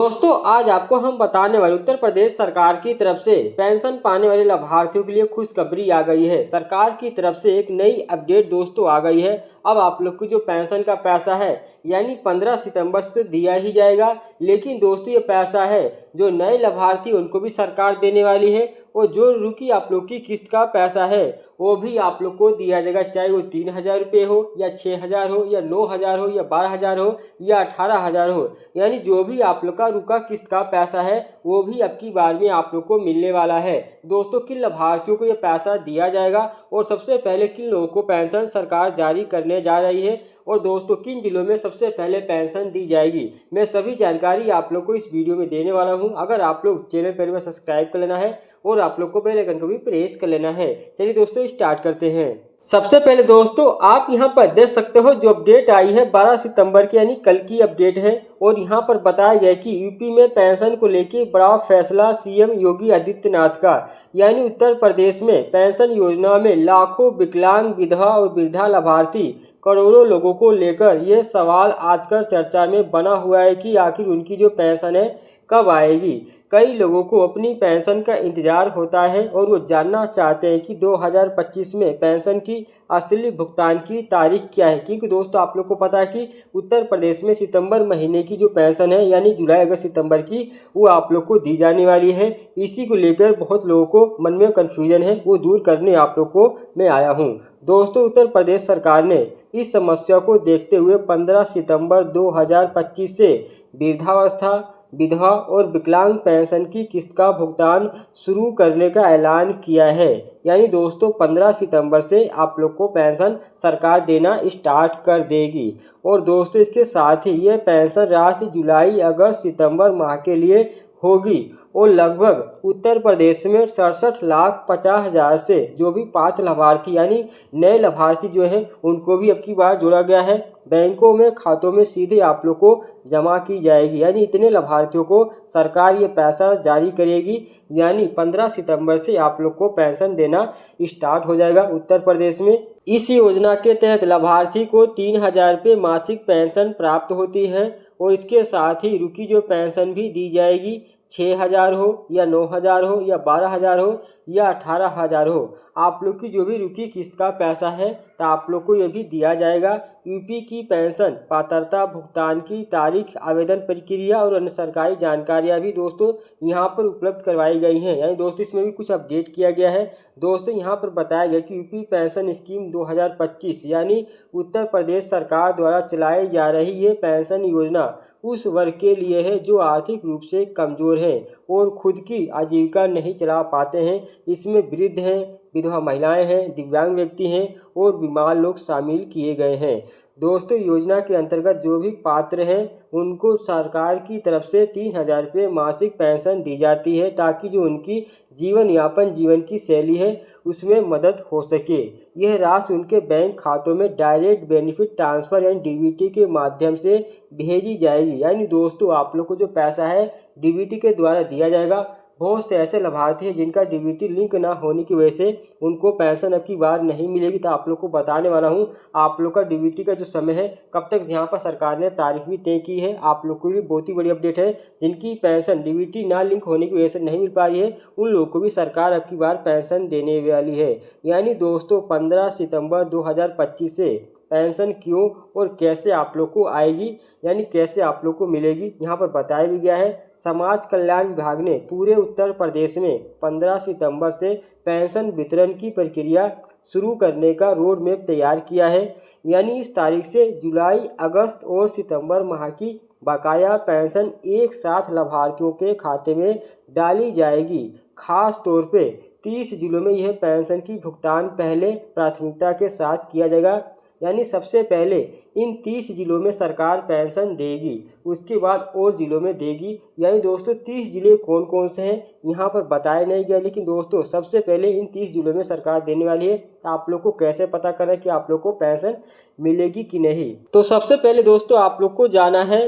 दोस्तों आज आपको हम बताने वाले उत्तर प्रदेश सरकार की तरफ से पेंशन पाने वाले लाभार्थियों के लिए खुशखबरी आ गई है। सरकार की तरफ से एक नई अपडेट दोस्तों आ गई है। अब आप लोग को जो पेंशन का पैसा है यानी 15 सितंबर से दिया ही जाएगा, लेकिन दोस्तों ये पैसा है जो नए लाभार्थी उनको भी सरकार देने वाली है और जो रुकी आप लोग की किस्त का पैसा है वो भी आप लोग को दिया जाएगा, चाहे वो 3,000 रुपये हो या 6,000 हो या 9,000 हो या 12,000 हो या 18,000 हो, यानी जो भी आप लोग का रुका किस्त का पैसा है वो भी अब की बार में आप लोग को मिलने वाला है। दोस्तों किन लाभार्थियों को ये पैसा दिया जाएगा और सबसे पहले किन लोगों को पेंशन सरकार जारी करने जा रही है और दोस्तों किन जिलों में सबसे पहले पेंशन दी जाएगी, मैं सभी जानकारी आप लोग को इस वीडियो में देने वाला हूं। अगर आप लोग चैनल पर सब्सक्राइब कर लेना है और आप लोग को बेल आइकन को भी प्रेस कर लेना है। चलिए दोस्तों स्टार्ट करते हैं। सबसे पहले दोस्तों आप यहां पर देख सकते हो जो अपडेट आई है 12 सितंबर की, यानी कल की अपडेट है और यहां पर बताया गया कि यूपी में पेंशन को लेकर बड़ा फैसला सीएम योगी आदित्यनाथ का, यानी उत्तर प्रदेश में पेंशन योजना में लाखों विकलांग, विधवा और वृद्धा लाभार्थी करोड़ों लोगों को लेकर यह सवाल आजकल चर्चा में बना हुआ है कि आखिर उनकी जो पेंशन है कब आएगी। कई लोगों को अपनी पेंशन का इंतजार होता है और वो जानना चाहते हैं कि 2025 में पेंशन की असली भुगतान की तारीख क्या है, क्योंकि दोस्तों आप लोग को पता है कि उत्तर प्रदेश में सितंबर महीने की जो पेंशन है यानी जुलाई अगस्त सितंबर की वो आप लोग को दी जाने वाली है। इसी को लेकर बहुत लोगों को मन में कन्फ्यूजन है, वो दूर करने आप लोग को मैं आया हूँ। दोस्तों उत्तर प्रदेश सरकार ने इस समस्या को देखते हुए 15 सितंबर 2025 से वृद्धावस्था, विधवा और विकलांग पेंशन की किस्त का भुगतान शुरू करने का ऐलान किया है। यानी दोस्तों 15 सितंबर से आप लोग को पेंशन सरकार देना स्टार्ट कर देगी और दोस्तों इसके साथ ही ये पेंशन राशि जुलाई अगस्त सितंबर माह के लिए होगी और लगभग उत्तर प्रदेश में 67,50,000 से जो भी पात्र लाभार्थी यानी नए लाभार्थी जो हैं उनको भी अब की बार जोड़ा गया है। बैंकों में खातों में सीधे आप लोग को जमा की जाएगी, यानी इतने लाभार्थियों को सरकार ये पैसा जारी करेगी। यानी 15 सितंबर से आप लोग को पेंशन देना स्टार्ट हो जाएगा उत्तर प्रदेश में। इस योजना के तहत लाभार्थी को 3,000 रुपये मासिक पेंशन प्राप्त होती है और इसके साथ ही रुकी जो पेंशन भी दी जाएगी, 6,000 हो या 9,000 हो या 12,000 हो या 18,000 हो, आप लोग की जो भी रुकी किस्त का पैसा है तो आप लोग को ये भी दिया जाएगा। यूपी की पेंशन पात्रता, भुगतान की तारीख, आवेदन प्रक्रिया और अन्य सरकारी जानकारियाँ भी दोस्तों यहाँ पर उपलब्ध करवाई गई हैं। यानी दोस्तों इसमें भी कुछ अपडेट किया गया है। दोस्तों यहाँ पर बताया गया कि यूपी पेंशन स्कीम 2025 यानी उत्तर प्रदेश सरकार द्वारा चलाई जा रही ये पेंशन योजना उस वर्ग के लिए है जो आर्थिक रूप से कमज़ोर हैं और खुद की आजीविका नहीं चला पाते हैं। इसमें वृद्ध हैं, विधवा महिलाएं हैं, दिव्यांग व्यक्ति हैं और बीमार लोग शामिल किए गए हैं। दोस्तों योजना के अंतर्गत जो भी पात्र हैं उनको सरकार की तरफ से 3,000 रुपये मासिक पेंशन दी जाती है ताकि जो उनकी जीवन की शैली है उसमें मदद हो सके। यह राशि उनके बैंक खातों में डायरेक्ट बेनिफिट ट्रांसफ़र यानी डीबीटी के माध्यम से भेजी जाएगी। यानी दोस्तों आप लोग को जो पैसा है डीबीटी के द्वारा दिया जाएगा। बहुत से ऐसे लाभार्थी हैं जिनका डीबीटी लिंक ना होने की वजह से उनको पेंशन अब की बार नहीं मिलेगी, तो आप लोग को बताने वाला हूं आप लोग का डीबीटी का जो समय है कब तक यहाँ पर सरकार ने तारीख भी तय की है। आप लोग को भी बहुत ही बड़ी अपडेट है, जिनकी पेंशन डीबीटी ना लिंक होने की वजह से नहीं मिल पा रही है उन लोगों को भी सरकार अब की बार पेंशन देने वाली है। यानी दोस्तों 15 सितंबर 2025 से पेंशन क्यों और कैसे आप लोग को आएगी यानी कैसे आप लोग को मिलेगी यहाँ पर बताया भी गया है। समाज कल्याण विभाग ने पूरे उत्तर प्रदेश में 15 सितंबर से पेंशन वितरण की प्रक्रिया शुरू करने का रोड मैप तैयार किया है। यानी इस तारीख से जुलाई, अगस्त और सितंबर माह की बकाया पेंशन एक साथ लाभार्थियों के खाते में डाली जाएगी। खास तौर पे 30 जिलों में यह पेंशन की भुगतान पहले प्राथमिकता के साथ किया जाएगा। यानी सबसे पहले इन 30 जिलों में सरकार पेंशन देगी, उसके बाद और जिलों में देगी। यानी दोस्तों 30 जिले कौन कौन से हैं यहाँ पर बताया नहीं गया, लेकिन दोस्तों सबसे पहले इन 30 जिलों में सरकार देने वाली है। तो आप लोग को कैसे पता करना है कि आप लोग को पेंशन मिलेगी कि नहीं, तो सबसे पहले दोस्तों आप लोग को जाना है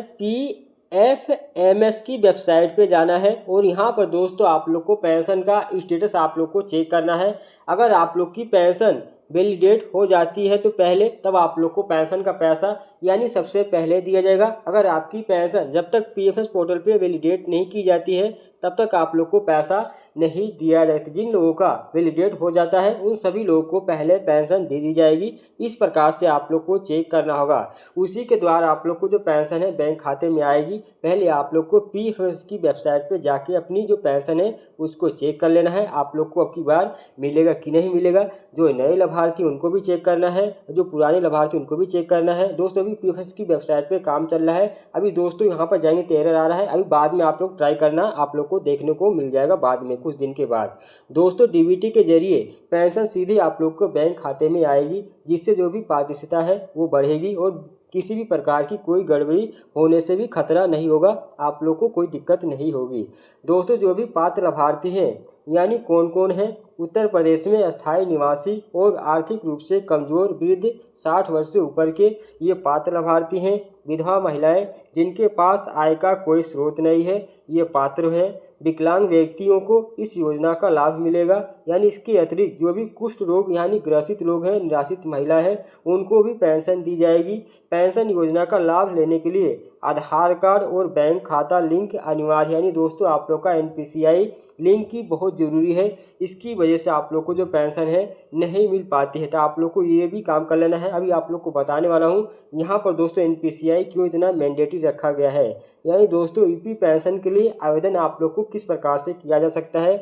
PFMS की वेबसाइट पे जाना है और यहाँ पर दोस्तों आप लोग को पेंशन का स्टेटस आप लोग को चेक करना है। अगर आप लोग की पेंशन वैलिडेट हो जाती है तो पहले तब आप लोग को पेंशन का पैसा यानी सबसे पहले दिया जाएगा। अगर आपकी पेंशन जब तक पीएफएस पोर्टल पे वैलिडेट नहीं की जाती है तब तक आप लोग को पैसा नहीं दिया जाता। जिन लोगों का वैलिडेट हो जाता है उन सभी लोगों को पहले पेंशन दे दी जाएगी। इस प्रकार से आप लोग को चेक करना होगा। उसी के द्वारा आप लोग को जो पेंशन है बैंक खाते में आएगी। पहले आप लोग को पीएफएस की वेबसाइट पे जाके अपनी जो पेंशन है उसको चेक कर लेना है। आप लोग को अब की बार मिलेगा कि नहीं मिलेगा। जो नए लाभार्थी उनको भी चेक करना है, जो पुराने लाभार्थी उनको भी चेक करना है। दोस्तों अभी पीएफएस की वेबसाइट पे काम चल रहा है। अभी दोस्तों यहाँ पर जाएंगे तो एरर आ रहा है। अभी बाद में आप लोग ट्राई करना, आप लोग को देखने को मिल जाएगा बाद में कुछ दिन के बाद। दोस्तों डीबीटी के जरिए पेंशन सीधे आप लोग को बैंक खाते में आएगी, जिससे जो भी पारदर्शिता है वो बढ़ेगी और किसी भी प्रकार की कोई गड़बड़ी होने से भी खतरा नहीं होगा। आप लोग को कोई दिक्कत नहीं होगी। दोस्तों जो भी पात्र लाभार्थी हैं यानी कौन कौन है, उत्तर प्रदेश में अस्थायी निवासी और आर्थिक रूप से कमजोर वृद्ध 60 वर्ष से ऊपर के ये पात्र लाभार्थी हैं। विधवा महिलाएं जिनके पास आय का कोई स्रोत नहीं है ये पात्र हैं। विकलांग व्यक्तियों को इस योजना का लाभ मिलेगा। यानी इसके अतिरिक्त जो भी कुष्ठ रोग यानी ग्रसित लोग हैं, निराश्रित महिला हैं, उनको भी पेंशन दी जाएगी। पेंशन योजना का लाभ लेने के लिए आधार कार्ड और बैंक खाता लिंक अनिवार्य। यानी दोस्तों आप लोग का एनपीसीआई लिंक की बहुत ज़रूरी है। इसकी वजह से आप लोग को जो पेंशन है नहीं मिल पाती है, तो आप लोग को ये भी काम कर लेना है। अभी आप लोग को बताने वाला हूँ यहाँ पर दोस्तों एनपीसीआई क्यों इतना मैंडेटरी रखा गया है। यानी दोस्तों ईपी पेंशन के लिए आवेदन आप लोग को किस प्रकार से किया जा सकता है।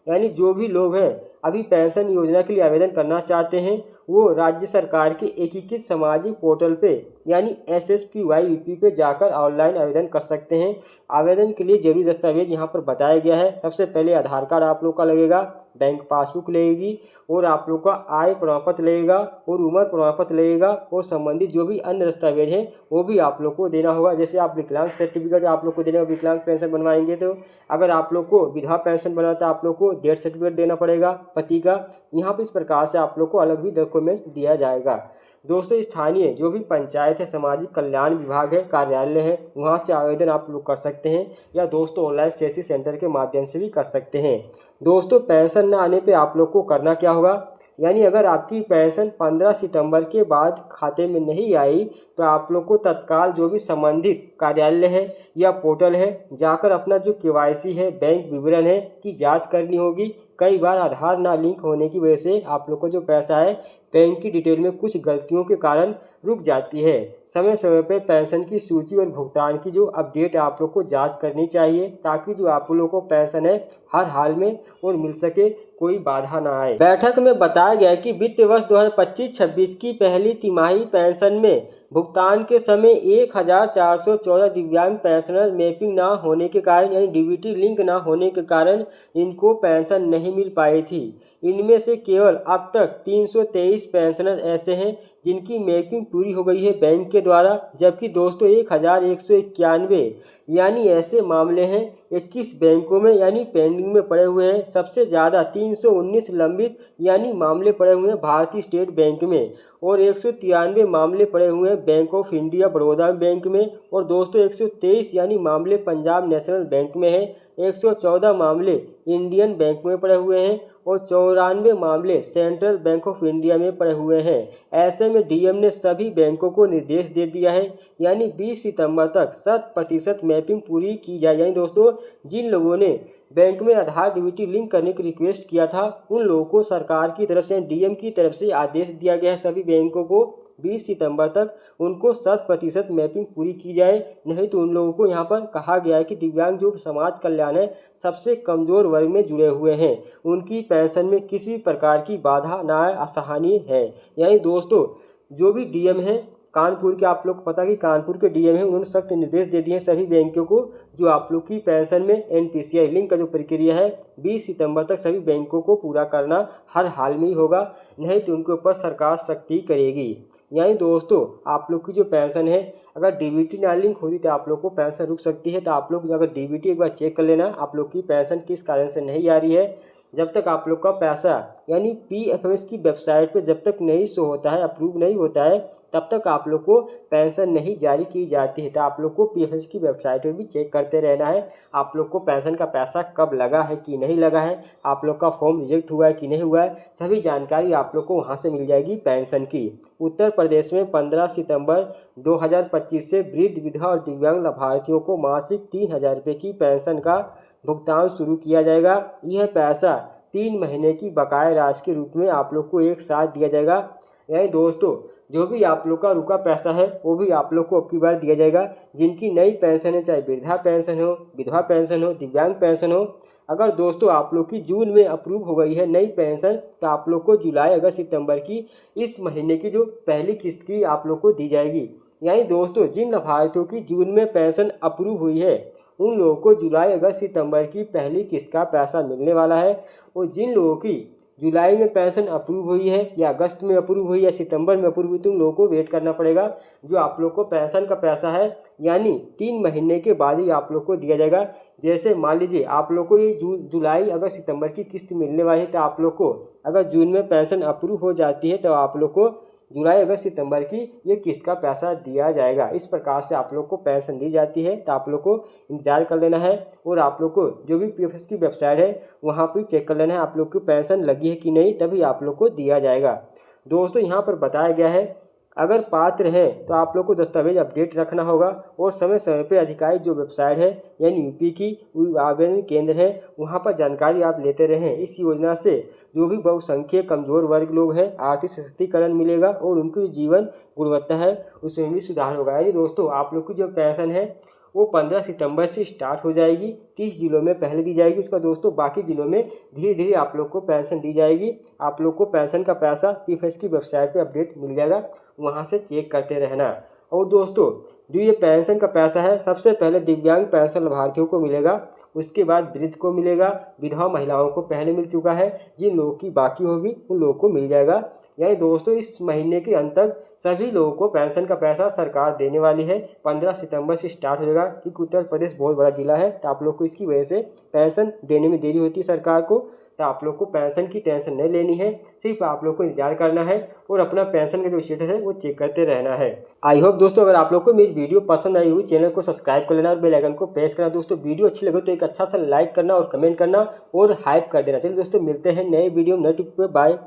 यानी जो भी लोग हैं अभी पेंशन योजना के लिए आवेदन करना चाहते हैं वो राज्य सरकार के एकीकृत सामाजिक पोर्टल पे यानी SSPYEP पे जाकर ऑनलाइन आवेदन कर सकते हैं। आवेदन के लिए जरूरी दस्तावेज यहाँ पर बताया गया है। सबसे पहले आधार कार्ड आप लोग का लगेगा, बैंक पासबुक लगेगी और आप लोग का आय प्रमाण पत्र लगेगा और उम्र प्रमाण पत्र लगेगा और संबंधित जो भी अन्य दस्तावेज हैं वो भी आप लोग को देना होगा। जैसे आप विकलांग सर्टिफिकेट आप लोग को देना होगा, विकलांग पेंशन बनवाएंगे तो। अगर आप लोग को विधवा पेंशन बनाना तो आप लोग को डेथ सर्टिफिकेट देना पड़ेगा पति का। यहाँ पर इस प्रकार से आप लोग को अलग भी डॉक्यूमेंट्स दिया जाएगा। दोस्तों स्थानीय जो भी पंचायत है, सामाजिक कल्याण विभाग है, कार्यालय है, वहाँ से आवेदन आप लोग कर सकते हैं या दोस्तों ऑनलाइन सीएससी सेंटर के माध्यम से भी कर सकते हैं। दोस्तों पेंशन न आने पे आप लोग को करना क्या होगा, यानी अगर आपकी पेंशन 15 सितंबर के बाद खाते में नहीं आई तो आप लोग को तत्काल जो भी संबंधित कार्यालय है या पोर्टल है जाकर अपना जो केवाईसी है, बैंक विवरण है की जांच करनी होगी। कई बार आधार ना लिंक होने की वजह से आप लोग को जो पैसा है बैंक की डिटेल में कुछ गलतियों के कारण रुक जाती है। समय समय पर पेंशन की सूची और भुगतान की जो अपडेट आप लोग को जांच करनी चाहिए ताकि जो आप लोगों को पेंशन है हर हाल में और मिल सके, कोई बाधा ना आए। बैठक में बताया गया कि वित्त वर्ष 2025-26 की पहली तिमाही पेंशन में भुगतान के समय 1414 दिव्यांग पेंशनर मैपिंग ना होने के कारण यानी डीबीटी लिंक ना होने के कारण इनको पेंशन नहीं मिल पाई थी। इनमें से केवल अब तक 323 पेंशनर ऐसे हैं जिनकी मैपिंग पूरी हो गई है बैंक के द्वारा, जबकि दोस्तों 1191 यानी ऐसे मामले हैं 21 बैंकों में यानी पेंडिंग में पड़े हुए हैं। सबसे ज़्यादा 319 लंबित यानी मामले पड़े हुए हैं भारतीय स्टेट बैंक में और 193 मामले पड़े हुए हैं bank of India Baroda bank में और दोस्तों 123 यानी मामले पंजाब नेशनल बैंक में है। 114 मामले इंडियन बैंक में पड़े हुए हैं और 94 मामले सेंट्रल बैंक ऑफ इंडिया में पड़े हुए हैं। ऐसे में डीएम ने सभी बैंकों को निर्देश दे दिया है यानी 20 सितंबर तक 100% मैपिंग पूरी की जाए। यानी दोस्तों जिन लोगों ने बैंक में आधार डीबीटी लिंक करने की रिक्वेस्ट किया था उन लोगों को सरकार की तरफ से डीएम की तरफ से आदेश दिया गया है सभी बैंकों को 20 सितंबर तक उनको 100% मैपिंग पूरी की जाए। नहीं तो उन लोगों को यहाँ पर कहा गया है कि दिव्यांग जो समाज कल्याण है सबसे कमज़ोर वर्ग में जुड़े हुए हैं, उनकी पेंशन में किसी भी प्रकार की बाधा ना आए, असहनीय है। यानी दोस्तों जो भी डीएम है कानपुर के, आप लोग को पता है कि कानपुर के डीएम है, उन्होंने सख्त निर्देश दे दिए हैं सभी बैंकों को जो आप लोग की पेंशन में एनपीसीआई लिंक का जो प्रक्रिया है 20 सितंबर तक सभी बैंकों को पूरा करना हर हाल में ही होगा, नहीं तो उनके ऊपर सरकार सख्ती करेगी। यानी दोस्तों आप लोग की जो पेंशन है अगर डीबीटी ना लिंक होती तो आप लोग को पेंशन रुक सकती है। तो आप लोग अगर डीबीटी एक बार चेक कर लेना आप लोग की पेंशन किस कारण से नहीं आ रही है। जब तक आप लोग का पैसा यानी पीएफएस की वेबसाइट पे जब तक नहीं शो होता है, अप्रूव नहीं होता है, तब तक आप लोग को पेंशन नहीं जारी की जाती है। तो आप लोग को पीएफएस की वेबसाइट पर भी चेक करना करते रहना है। आप लोग को पेंशन का पैसा कब लगा है कि नहीं लगा है, आप लोग का फॉर्म रिजेक्ट हुआ है कि नहीं हुआ है, सभी जानकारी आप लोग को वहाँ से मिल जाएगी पेंशन की। उत्तर प्रदेश में 15 सितंबर 2025 से वृद्ध, विधवा और दिव्यांग लाभार्थियों को मासिक 3,000 रुपये की पेंशन का भुगतान शुरू किया जाएगा। यह पैसा 3 महीने की बकाया राशि के रूप में आप लोग को एक साथ दिया जाएगा। यानी दोस्तों, जो भी आप लोग का रुका पैसा है वो भी आप लोग को अब की बार दिया जाएगा। जिनकी नई पेंशन है, चाहे वृद्धा पेंशन हो, विधवा पेंशन हो, दिव्यांग पेंशन हो, अगर दोस्तों आप लोग की जून में अप्रूव हो गई है नई पेंशन, तो आप लोग को जुलाई, अगस्त, सितंबर की इस महीने की जो पहली किस्त की आप लोग को दी जाएगी। यानी दोस्तों, जिन लाभार्थियों की जून में पेंशन अप्रूव हुई है उन लोगों को जुलाई, अगस्त, सितंबर की पहली किस्त का पैसा मिलने वाला है। और जिन लोगों की जुलाई में पेंशन अप्रूव हुई है या अगस्त में अप्रूव हुई या सितंबर में अप्रूव हुई, तो उन लोगों को वेट करना पड़ेगा। जो आप लोग को पेंशन का पैसा है यानी 3 महीने के बाद ही आप लोग को दिया जाएगा। जैसे मान लीजिए आप लोग को ये जुलाई, अगस्त, सितंबर की किस्त मिलने वाली है, तो आप लोग को अगर जून में पेंशन अप्रूव हो जाती है तो आप लोग को जुलाई, अगस्त, सितंबर की ये किस्त का पैसा दिया जाएगा। इस प्रकार से आप लोग को पेंशन दी जाती है, तो आप लोग को इंतजार कर लेना है। और आप लोग को जो भी पीएफ की वेबसाइट है वहाँ पर चेक कर लेना है आप लोग की पेंशन लगी है कि नहीं, तभी आप लोग को दिया जाएगा। दोस्तों, यहाँ पर बताया गया है अगर पात्र हैं तो आप लोग को दस्तावेज अपडेट रखना होगा और समय समय पर अधिकारी जो वेबसाइट है यानी यूपी की आवेदन केंद्र है वहाँ पर जानकारी आप लेते रहें। इस योजना से जो भी बहुसंख्यक कमजोर वर्ग लोग हैं आर्थिक सशक्तिकरण मिलेगा और उनकी जीवन गुणवत्ता है उसमें भी सुधार होगा। यानी दोस्तों, आप लोग की जो पेंशन है वो 15 सितंबर से स्टार्ट हो जाएगी। 30 जिलों में पहले दी जाएगी, उसका दोस्तों बाकी जिलों में धीरे धीरे आप लोग को पेंशन दी जाएगी। आप लोग को पेंशन का पैसा पीएफ की वेबसाइट पे अपडेट मिल जाएगा, वहाँ से चेक करते रहना। और दोस्तों, जो ये पेंशन का पैसा है सबसे पहले दिव्यांग पेंशन लाभार्थियों को मिलेगा, उसके बाद वृद्ध को मिलेगा, विधवा महिलाओं को पहले मिल चुका है, जिन लोगों की बाकी होगी उन लोगों को मिल जाएगा। यानी दोस्तों, इस महीने के अंत तक सभी लोगों को पेंशन का पैसा सरकार देने वाली है। 15 सितंबर से स्टार्ट हो जाएगा, क्योंकि उत्तर प्रदेश बहुत बड़ा जिला है, तो आप लोग को इसकी वजह से पेंशन देने में देरी होती है सरकार को। तो आप लोग को पेंशन की टेंशन नहीं लेनी है, सिर्फ आप लोग को इंतजार करना है और अपना पेंशन का जो स्टेटस है वो चेक करते रहना है। आई होप दोस्तों, अगर आप लोग को मेरी वीडियो पसंद आई हुई, चैनल को सब्सक्राइब कर लेना और बेल आइकन को प्रेस करना। दोस्तों, वीडियो अच्छी लगे तो एक अच्छा सा लाइक करना और कमेंट करना और हाइप कर देना। चलिए दोस्तों, मिलते हैं नए वीडियो नए टिप पे। बाय।